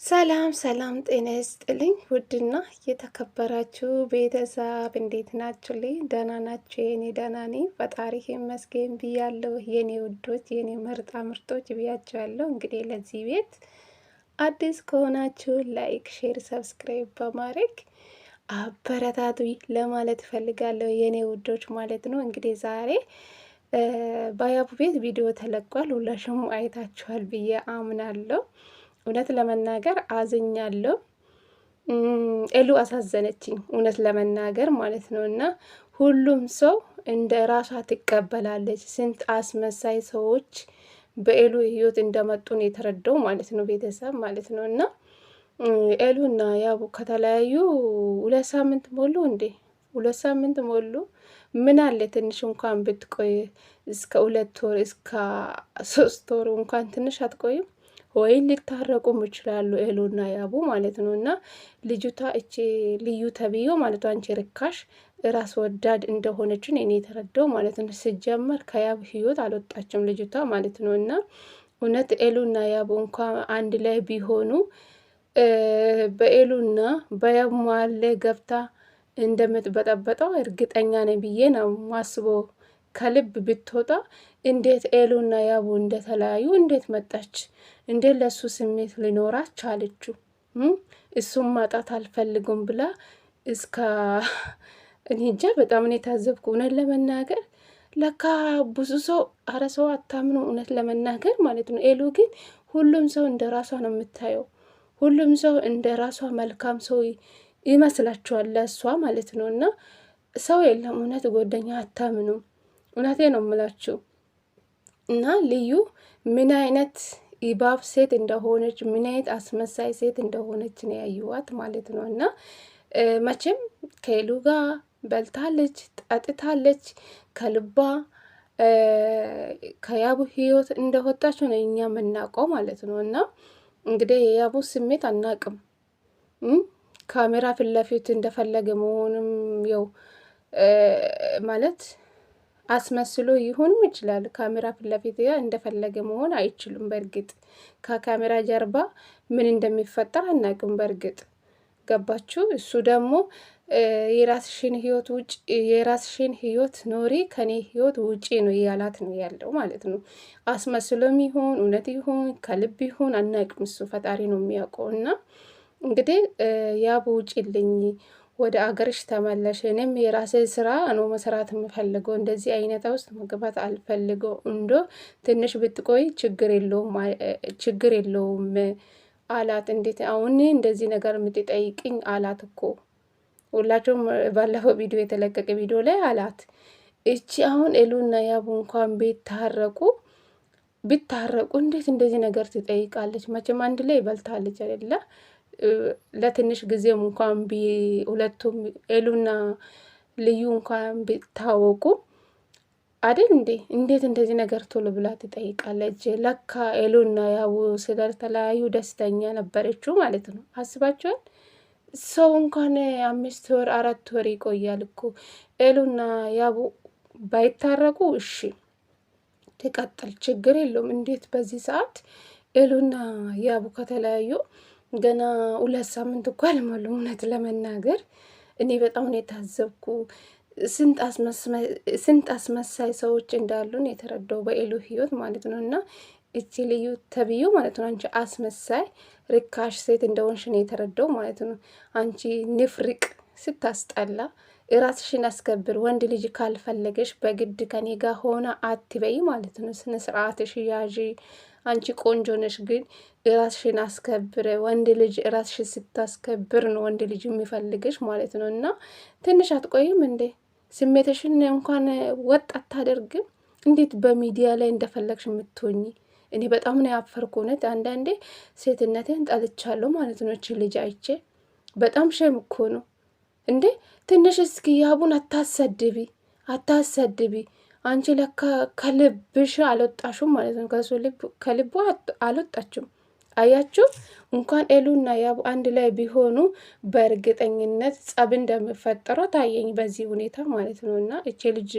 ሰላም ሰላም፣ ጤና ይስጥልኝ ውድና የተከበራችሁ ቤተሰብ እንዴት ናችሁልኝ? ደህና ናችሁ? የኔ ደህና ነኝ፣ ፈጣሪ ይመስገን ብያለሁ። የኔ ውዶች፣ የኔ ምርጣ ምርጦች ብያችኋለሁ። እንግዲህ ለዚህ ቤት አዲስ ከሆናችሁ ላይክ፣ ሼር፣ ሰብስክራይብ በማድረግ አበረታቱ ለማለት እፈልጋለሁ የኔ ውዶች ማለት ነው። እንግዲህ ዛሬ በያቡ ቤት ቪዲዮ ተለቋል። ሁላችሁም አይታችኋል ብዬ አምናለሁ። እውነት ለመናገር አዝኛለሁ። ኤሉ አሳዘነችኝ፣ እውነት ለመናገር ማለት ነው። እና ሁሉም ሰው እንደ ራሷ ትቀበላለች። ስንት አስመሳይ ሰዎች በኤሉ ህይወት እንደመጡን የተረዳው ማለት ነው፣ ቤተሰብ ማለት ነው። እና ኤሉና ያቡ ከተለያዩ 2 ሳምንት ሞሉ እንዴ? 2 ሳምንት ሞሉ። ምን አለ ትንሽ እንኳን ብትቆይ እስከ 2 ወር እስከ 3 ወር እንኳን ትንሽ አትቆይም ወይ? ሊታረቁም ይችላሉ ኤሉና ያቡ ማለት ነው። እና ልጅቷ እቺ ልዩ ተብዮ ማለት አንቺ ርካሽ ራስ ወዳድ እንደሆነችን እኔ የተረዳው ማለት ነው። ሲጀመር ከያቡ ህይወት አልወጣችም ልጅቷ ማለት ነው። እና እውነት ኤሉና ያቡ እንኳን አንድ ላይ ቢሆኑ በኤሉና በያቡ መሀል ላይ ገብታ እንደምትበጠበጠው እርግጠኛ ነኝ ብዬ ነው ማስበው። ከልብ ብትወጣ እንዴት ኤሉና ያቡ እንደተለያዩ እንዴት መጣች? እንዴት ለሱ ስሜት ሊኖራት ቻለችው? እሱም ማጣት አልፈልጉም ብላ እስከ እኔ እንጃ፣ በጣም ነው የታዘብኩ እውነት ለመናገር። ለካ ብዙ ሰው አረ ሰው አታምኑ እውነት ለመናገር ማለት ነው። ኤሉ ግን ሁሉም ሰው እንደ ራሷ ነው የምታየው። ሁሉም ሰው እንደ ራሷ መልካም ሰው ይመስላችኋል ለእሷ ማለት ነው። እና ሰው የለም እውነት ጓደኛ አታምኑ። እውነቴ ነው የምላችሁ። እና ልዩ ምን አይነት ኢባብ ሴት እንደሆነች ምን አይነት አስመሳይ ሴት እንደሆነች ነው ያዩዋት ማለት ነው። እና መቼም ከኤሉ ጋር በልታለች፣ ጠጥታለች፣ ከልባ ከያቡ ህይወት እንደወጣች ነው እኛ የምናውቀው ማለት ነው። እና እንግዲህ የያቡ ስሜት አናቅም። ካሜራ ፊት ለፊት እንደፈለገ መሆንም ያው ማለት አስመስሎ ይሁንም ይችላል። ካሜራ ፊት ለፊት እንደፈለገ መሆን አይችልም። በእርግጥ ከካሜራ ጀርባ ምን እንደሚፈጠር አናቅም። በእርግጥ ገባችሁ? እሱ ደግሞ የራስሽን ህይወት ውጭ የራስሽን ህይወት ኖሪ ከኔ ህይወት ውጪ ነው እያላት ነው ያለው ማለት ነው። አስመስሎም ይሁን እውነት ይሁን ከልብ ይሁን አናቅም። እሱ ፈጣሪ ነው የሚያውቀው። እና እንግዲህ ያቡ ውጪልኝ፣ ወደ አገርሽ ተመለሽ፣ እኔም የራሴ ስራ ነው መስራት የምፈልገው፣ እንደዚህ አይነት ውስጥ መግባት አልፈልገው፣ እንዶ ትንሽ ብትቆይ ችግር የለውም አላት። እንዴት አሁን እንደዚህ ነገር የምትጠይቅኝ አላት እኮ። ሁላቸውም ባለፈው ቪዲዮ የተለቀቀ ቪዲዮ ላይ አላት። እቺ አሁን ኤሉና ያቡ እንኳን ቢታረቁ እንዴት እንደዚህ ነገር ትጠይቃለች? መቼም አንድ ላይ ይበልታለች አይደለ? ለትንሽ ጊዜም እንኳን ሁለቱም ኤሉና ልዩ እንኳን ቢታወቁ አይደል እንዴ? እንዴት እንደዚህ ነገር ቶሎ ብላ ትጠይቃለች? ለካ ኤሉና ያቡ ስለተለያዩ ደስተኛ ነበረችው ማለት ነው። አስባችኋል? ሰው እንኳን 5 ወር 4 ወር ይቆያል እኮ። ኤሉና ያቡ ባይታረቁ እሺ ትቀጥል፣ ችግር የለውም። እንዴት በዚህ ሰዓት ኤሉና ያቡ ከተለያዩ ገና 2 ሳምንት እኮ አልሞሉም። እውነት ለመናገር እኔ በጣም ነው የታዘብኩ። ስንት አስመሳይ ሰዎች እንዳሉን የተረዳው በኤሉ ህይወት ማለት ነው። እና እቺ ልዩ ተብዩ ማለት ነው አንቺ አስመሳይ ርካሽ ሴት እንደሆንሽ ነው የተረዳው ማለት ነው። አንቺ ንፍርቅ ስታስጠላ፣ ራስሽን አስከብር። ወንድ ልጅ ካልፈለገሽ በግድ ከኔ ጋር ሆነ አትበይ ማለት ነው። ስነ ስርዓትሽ ያዢ። አንቺ ቆንጆ ነሽ፣ ግን ራስሽን አስከብር። ወንድ ልጅ ራስሽን ስታስከብር ነው ወንድ ልጅ የሚፈልግሽ ማለት ነው። እና ትንሽ አትቆይም እንዴ? ስሜትሽን እንኳን ወጥ አታደርግም? እንዴት በሚዲያ ላይ እንደፈለግሽ የምትሆኝ? እኔ በጣም ነው ያፈርኩ። እውነት አንዳንዴ ሴትነቴን ጠልቻለሁ ማለት ነው። እቺ ልጅ አይቼ በጣም ሸም እኮ ነው እንዴ። ትንሽ እስኪ ያቡን አታሰድቢ። አንቺ ለካ ከልብሽ አልወጣሽም ማለት ነው። ከሱ ልብ ከልቡ አልወጣችም። አያችሁ? እንኳን ኤሉና ያቡ አንድ ላይ ቢሆኑ በእርግጠኝነት ጸብ እንደሚፈጠረው ታየኝ በዚህ ሁኔታ ማለት ነው። እና እቺ ልጅ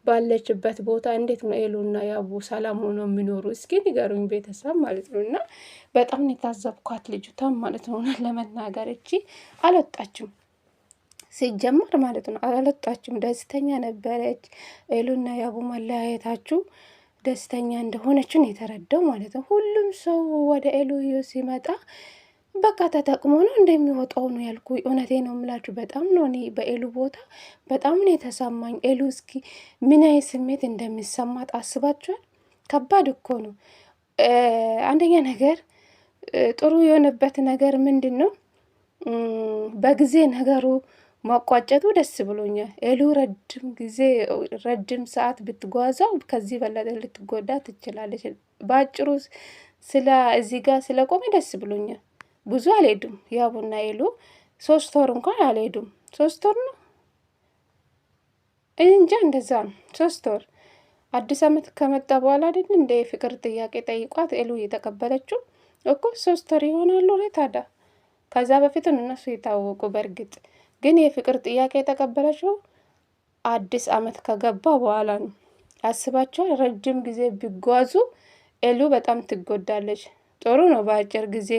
ባለችበት ቦታ እንዴት ነው ኤሉና ያቡ ሰላም ሆኖ የሚኖሩ? እስኪ ንገሩኝ ቤተሰብ ማለት ነው። እና በጣም የታዘብኳት ልጅቷን ማለት ነው። ለመናገር እቺ አልወጣችም ሲጀመር ማለት ነው። አልወጣችም፣ ደስተኛ ነበረች። ኤሉና ያቡ መለያየታችሁ ደስተኛ እንደሆነችን የተረዳው ማለት ነው። ሁሉም ሰው ወደ ኤሉ ሲመጣ በቃ ተጠቅሞ ነው እንደሚወጣው ነው ያልኩ። እውነቴ ነው የምላችሁ። በጣም ነው እኔ በኤሉ ቦታ በጣም ነው የተሰማኝ። ኤሉ እስኪ ምን አይነት ስሜት እንደሚሰማት አስባችኋል? ከባድ እኮ ነው። አንደኛ ነገር ጥሩ የሆነበት ነገር ምንድን ነው? በጊዜ ነገሩ ማቋጨቱ ደስ ብሎኛል። ኤሉ ረጅም ሰዓት ብትጓዛው ከዚህ በለጠ ልትጎዳ ትችላለች። በአጭሩ ስለ እዚህ ጋር ስለቆመ ደስ ብሎኛል። ብዙ አልሄዱም። ያቡና ኤሉ 3 ወር እንኳን አልሄዱም። 3 ወር ነው እንጃ፣ እንደዛ ነው። 3 ወር አዲስ ዓመት ከመጣ በኋላ አይደል እንደ ፍቅር ጥያቄ ጠይቋት ኤሉ እየተቀበለችው እኮ 3 ወር ይሆናሉ። ታዲያ ከዛ በፊት እነሱ የታወቁ በእርግጥ ግን የፍቅር ጥያቄ የተቀበለችው አዲስ ዓመት ከገባ በኋላ ነው። አስባቸዋል። ረጅም ጊዜ ቢጓዙ ኤሉ በጣም ትጎዳለች። ጥሩ ነው በአጭር ጊዜ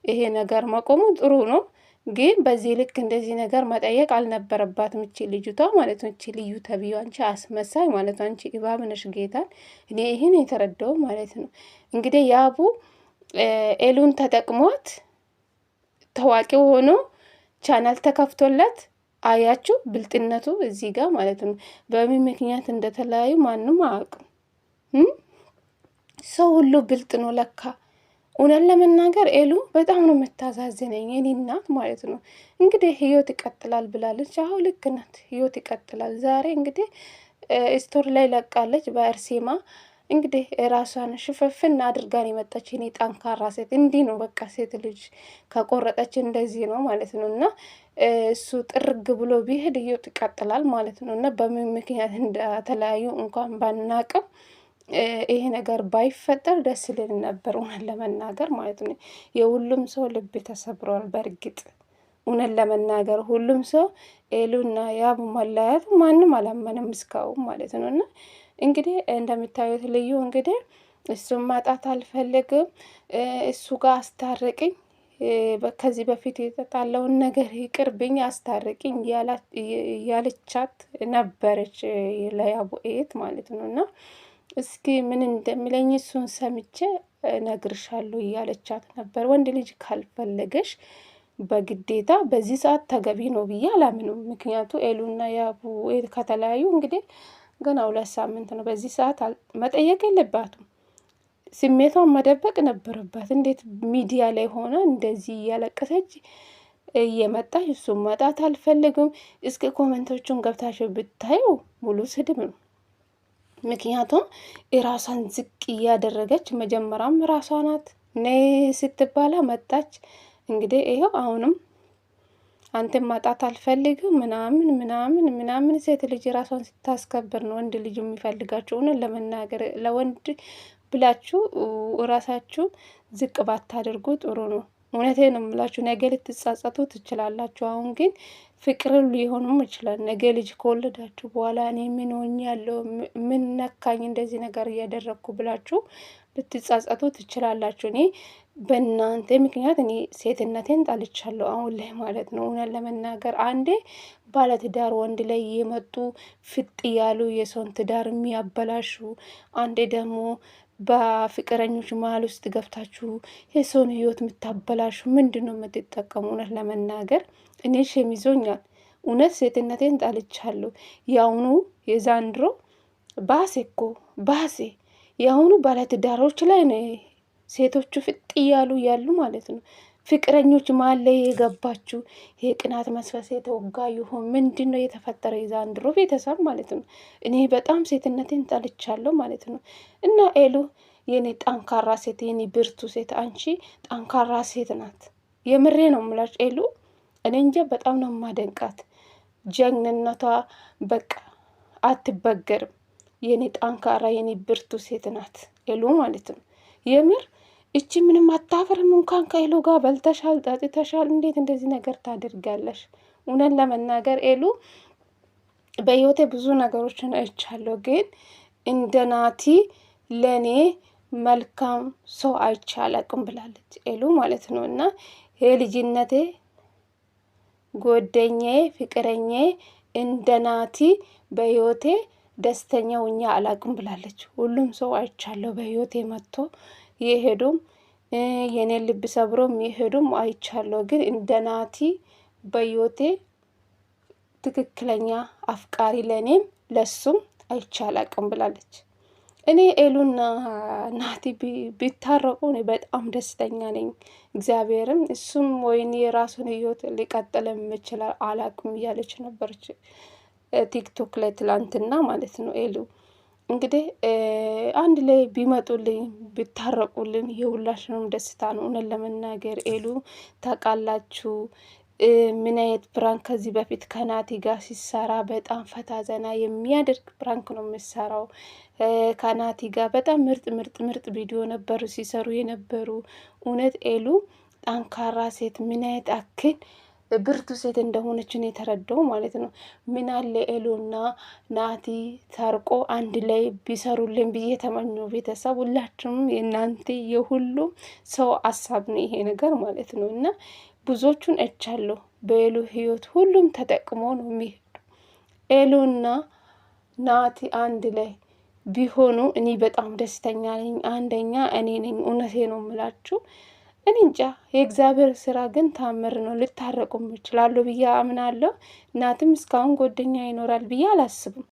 ይሄ ነገር መቆሙ ጥሩ ነው። ግን በዚህ ልክ እንደዚህ ነገር መጠየቅ አልነበረባትም እቺ ልጅቷ ማለት ነው። እቺ ልዩ ተብዬ አንቺ አስመሳይ ማለት ነው። አንቺ እባብ ነሽ ጌታን። እኔ ይህን የተረዳው ማለት ነው። እንግዲህ ያቡ ኤሉን ተጠቅሟት ታዋቂ ሆኖ ቻናል ተከፍቶለት አያችሁ፣ ብልጥነቱ እዚህ ጋር ማለት ነው። በምን ምክንያት እንደተለያዩ ማንም አያውቅም። ሰው ሁሉ ብልጥ ነው ለካ። እውነት ለመናገር ኤሉ በጣም ነው የምታሳዝነኝ፣ የኔ እናት ማለት ነው። እንግዲህ ህይወት ይቀጥላል ብላለች። አሁ ልክ ናት፣ ህይወት ይቀጥላል። ዛሬ እንግዲህ ስቶር ላይ ለቃለች በአርሴማ እንግዲህ ራሷን ሽፍፍን አድርጋን የመጣች እኔ ጠንካራ ሴት እንዲህ ነው በቃ። ሴት ልጅ ከቆረጠች እንደዚህ ነው ማለት ነው። እና እሱ ጥርግ ብሎ ቢሄድ ህይወት ይቀጥላል ማለት ነው። እና በምን ምክንያት እንደተለያዩ እንኳን ባናቅም ይሄ ነገር ባይፈጠር ደስ ይልን ነበር፣ እውነት ለመናገር ማለት ነው። የሁሉም ሰው ልብ ተሰብሯል። በእርግጥ እውነት ለመናገር ሁሉም ሰው ኤሉና ያቡ መለያየቱ ማንም አላመነም እስካሁን ማለት ነው። እና እንግዲህ እንደምታዩት ልዩ እንግዲህ እሱን ማጣት አልፈልግም፣ እሱ ጋር አስታርቅኝ፣ ከዚህ በፊት የተጣለውን ነገር ይቅርብኝ፣ አስታርቅኝ እያለቻት ነበረች ለያቡ ኤት ማለት ነው። እና እስኪ ምን እንደሚለኝ እሱን ሰምቼ ነግርሻለሁ እያለቻት ነበር። ወንድ ልጅ ካልፈለገሽ በግዴታ በዚህ ሰዓት ተገቢ ነው ብዬ አላምንም። ምክንያቱ ኤሉና ያቡ ከተለያዩ እንግዲህ ገና 2 ሳምንት ነው። በዚህ ሰዓት መጠየቅ የለባትም። ስሜቷን መደበቅ ነበረባት። እንዴት ሚዲያ ላይ ሆነ እንደዚህ እያለቀሰች እየመጣች እሱም መጣት አልፈልግም። እስከ ኮመንቶቹን ገብታችሁ ብታዩ ሙሉ ስድብ ነው። ምክንያቱም የራሷን ዝቅ እያደረገች መጀመሪያም ራሷ ናት ነይ ስትባላ መጣች። እንግዲህ ይኸው አሁንም አንተን ማጣት አልፈልግም ምናምን ምናምን ምናምን። ሴት ልጅ ራሷን ስታስከብር ነው ወንድ ልጅ የሚፈልጋችሁ። እውነት ለመናገር ለወንድ ብላችሁ ራሳችሁ ዝቅ ባታደርጉ ጥሩ ነው። እውነቴ ነው የምላችሁ። ነገ ልትጻጸቱ ትችላላችሁ። አሁን ግን ፍቅር ሊሆኑም ይችላል። ነገ ልጅ ከወለዳችሁ በኋላ እኔ ምን ሆኛለሁ፣ ምን ነካኝ፣ እንደዚህ ነገር እያደረግኩ ብላችሁ ልትጻጸቱ ትችላላችሁ። እኔ በእናንተ ምክንያት እኔ ሴትነቴን ጣልቻለሁ አሁን ላይ ማለት ነው። እውነት ለመናገር አንዴ ባለትዳር ወንድ ላይ የመጡ ፍጥ ያሉ የሰውን ትዳር የሚያበላሹ፣ አንዴ ደግሞ በፍቅረኞች መሀል ውስጥ ገብታችሁ የሰውን ህይወት የምታበላሹ ምንድን ነው የምትጠቀሙ? እውነት ለመናገር እኔ ሸሚዞኛል። እውነት ሴትነቴን ጣልቻለሁ። የአሁኑ የዛንድሮ ባሴ እኮ ባሴ። የአሁኑ ባለትዳሮች ላይ ነው ሴቶቹ ፍጥ እያሉ ያሉ ማለት ነው። ፍቅረኞች መሀል ላይ የገባችሁ የቅናት መስፈስ የተወጋ ይሆን ምንድን ነው የተፈጠረ? የዛንድሮ ቤተሰብ ማለት ነው። እኔ በጣም ሴትነቴን ጠልቻለሁ ማለት ነው። እና ኤሉ የኔ ጠንካራ ሴት፣ የኔ ብርቱ ሴት፣ አንቺ ጠንካራ ሴት ናት። የምሬ ነው የምላች ኤሉ። እኔ እንጃ በጣም ነው የማደንቃት። ጀግንነቷ በቃ አትበገርም። የኔ ጠንካራ የኔ ብርቱ ሴት ናት ኤሉ ማለት ነው። የምር እቺ ምንም አታፍርም? እንኳን ከኤሉ ጋር በልተሻል፣ ጠጥተሻል። እንዴት እንደዚህ ነገር ታደርጋለሽ? እውነት ለመናገር ኤሉ በህይወቴ ብዙ ነገሮችን አይቻለሁ፣ ግን እንደ ናቲ ለእኔ መልካም ሰው አይቼ አላቅም ብላለች ኤሉ ማለት ነው። እና የልጅነቴ ጓደኛዬ ፍቅረኛዬ እንደ ናቲ በህይወቴ ደስተኛ ውኛ አላቅም ብላለች። ሁሉም ሰው አይቻለሁ በህይወቴ መጥቶ የሄዱም የኔን ልብ ሰብሮም የሄዱም አይቻለሁ፣ ግን እንደ ናቲ በህይወቴ ትክክለኛ አፍቃሪ ለእኔም ለሱም አይቼ አላቅም ብላለች። እኔ ኤሉና ናቲ ቢታረቁ እኔ በጣም ደስተኛ ነኝ። እግዚአብሔርም እሱም ወይኔ የራሱን ህይወት ሊቀጥል የምችላል አላቅም እያለች ነበረች ቲክቶክ ላይ ትላንትና ማለት ነው። ኤሉ እንግዲህ አንድ ላይ ቢመጡልኝ ቢታረቁልን የሁላችንም ደስታ ነው። እውነት ለመናገር ኤሉ ታውቃላችሁ ምን አይነት ፕራንክ ከዚህ በፊት ከናቲ ጋር ሲሰራ በጣም ፈታ ዘና የሚያደርግ ፕራንክ ነው የምሰራው። ከናቲ ጋር በጣም ምርጥ ቪዲዮ ነበሩ ሲሰሩ የነበሩ። እውነት ኤሉ ጠንካራ ሴት ምን አይነት አክል ብርቱ ሴት እንደሆነችን የተረዳው ማለት ነው። ምን አለ ኤሉና ናቲ ታርቆ አንድ ላይ ቢሰሩልን ብዬ ተመኙ። ቤተሰብ ሁላችንም የእናንተ የሁሉም ሰው ሀሳብ ነው ይሄ ነገር ማለት ነው። እና ብዙዎቹን እቻለሁ በኤሉ ህይወት ሁሉም ተጠቅሞ ነው የሚሄዱ። ኤሉና ናቲ አንድ ላይ ቢሆኑ እኔ በጣም ደስተኛ ነኝ። አንደኛ እኔ ነኝ። እውነቴ ነው የምላችሁ። እኔ እንጃ የእግዚአብሔር ስራ ግን ታምር ነው። ልታረቁም ይችላሉ ብዬ አምናለሁ። ናትም እስካሁን ጓደኛ ይኖራል ብዬ አላስብም።